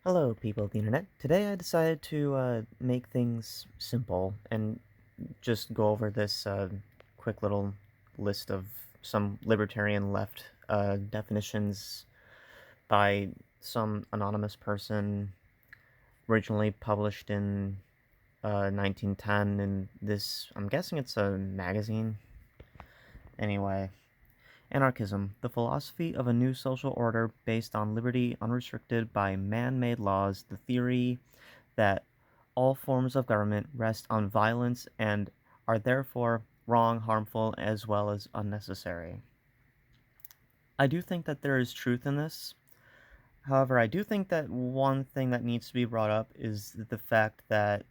Hello, people of the internet. Today I decided to make things simple and just go over this quick little list of some libertarian left definitions by some anonymous person, originally published in 1910 in this, I'm guessing it's a magazine. Anyway, Anarchism, the philosophy of a new social order based on liberty unrestricted by man-made laws, the theory that all forms of government rest on violence and are therefore wrong, harmful, as well as unnecessary. I do think that there is truth in this. However, I do think that one thing that needs to be brought up is the fact that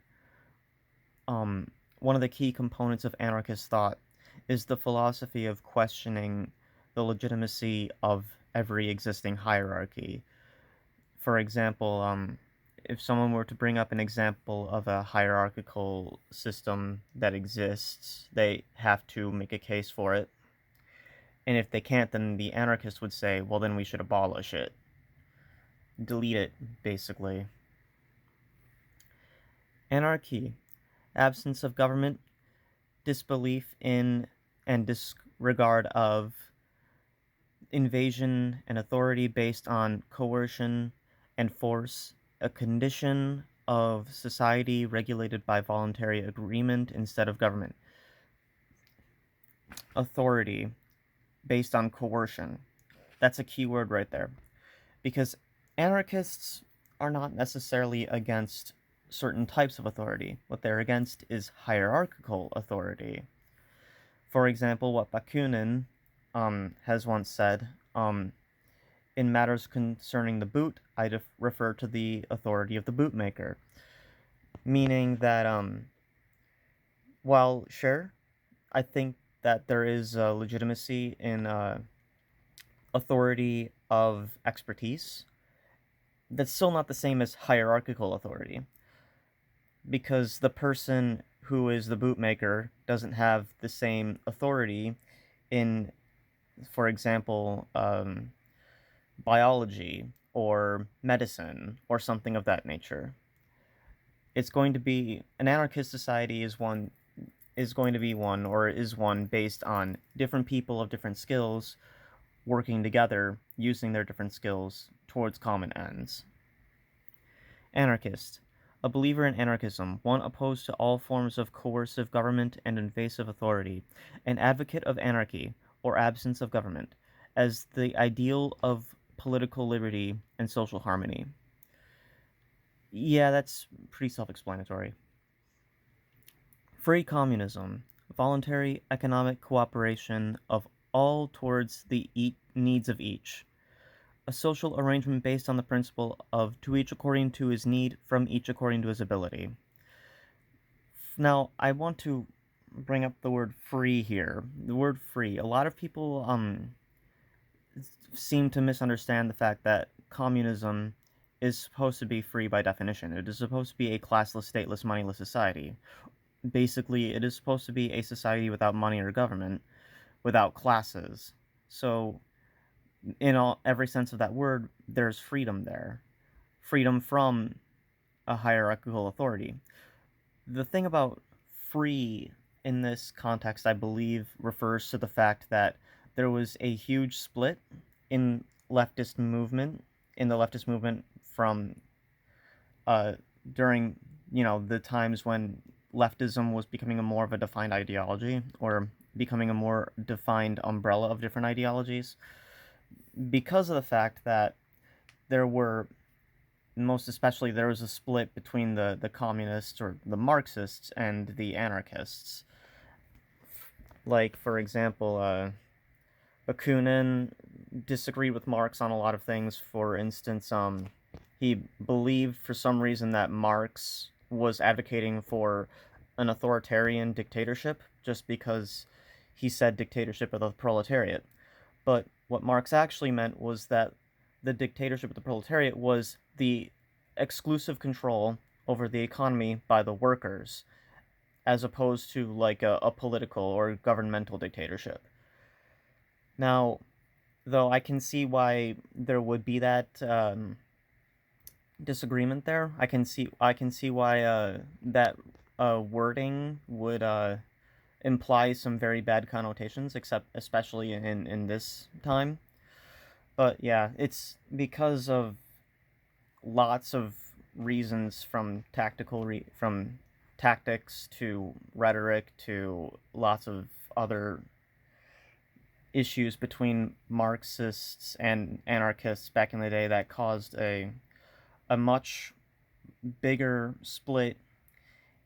um, one of the key components of anarchist thought is the philosophy of questioning the legitimacy of every existing hierarchy. For example, if someone were to bring up an example of a hierarchical system that exists, they have to make a case for it. And if they can't, then the anarchist would say, well, then we should abolish it. Delete it, basically. Anarchy, absence of government, disbelief in and disregard of invasion and authority based on coercion and force, a condition of society regulated by voluntary agreement instead of government. Authority based on coercion. That's a key word right there. Because anarchists are not necessarily against certain types of authority. What they're against is hierarchical authority. For example, what Bakunin has once said, in matters concerning the boot, I refer to the authority of the bootmaker. Meaning that, while sure, I think that there is legitimacy in authority of expertise, that's still not the same as hierarchical authority. Because the person who is the bootmaker doesn't have the same authority in, for example, biology or medicine or something of that nature. It's going to be an anarchist society is going to be one or is one based on different people of different skills working together using their different skills towards common ends. Anarchist, a believer in anarchism, one opposed to all forms of coercive government and invasive authority, an advocate of anarchy, or absence of government, as the ideal of political liberty and social harmony. Yeah, that's pretty self-explanatory. Free communism, voluntary economic cooperation of all towards the needs of each. A social arrangement based on the principle of to each according to his need, from each according to his ability. Now, I want to bring up the word free here. The word free. A lot of people seem to misunderstand the fact that communism is supposed to be free by definition. It is supposed to be a classless, stateless, moneyless society. Basically, it is supposed to be a society without money or government, without classes. So, in every sense of that word, there's freedom there. Freedom from a hierarchical authority. The thing about free in this context, I believe, refers to the fact that there was a huge split in leftist movement, in the leftist movement from uh, during, the times when leftism was becoming a more of a defined ideology, or becoming a more defined umbrella of different ideologies, because of the fact that there were, most especially, there was a split between the communists or the Marxists and the anarchists. Like, for example, Bakunin disagreed with Marx on a lot of things. For instance, he believed for some reason that Marx was advocating for an authoritarian dictatorship just because he said dictatorship of the proletariat. But what Marx actually meant was that the dictatorship of the proletariat was the exclusive control over the economy by the workers, as opposed to like a political or governmental dictatorship. Now, though I can see why there would be that disagreement there. I can see why that wording would imply some very bad connotations, except especially in this time. But yeah, it's because of lots of reasons, from from tactics to rhetoric to lots of other issues between Marxists and anarchists back in the day, that caused a much bigger split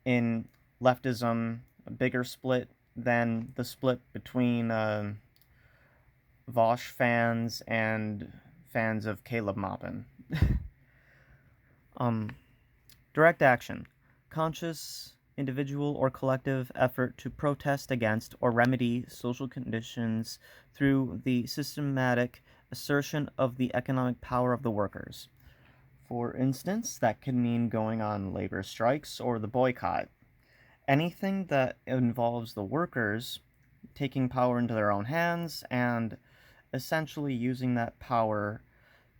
in leftism, a bigger split than the split between Vosh fans and fans of Caleb Maupin. um, Direct action. Conscious, individual, or collective effort to protest against or remedy social conditions through the systematic assertion of the economic power of the workers. For instance, that could mean going on labor strikes or the boycott. Anything that involves the workers taking power into their own hands and essentially using that power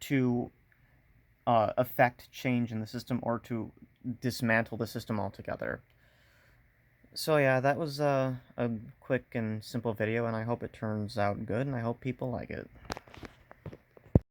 to affect change in the system or to dismantle the system altogether. So yeah, that was a quick and simple video, and I hope it turns out good, and I hope people like it.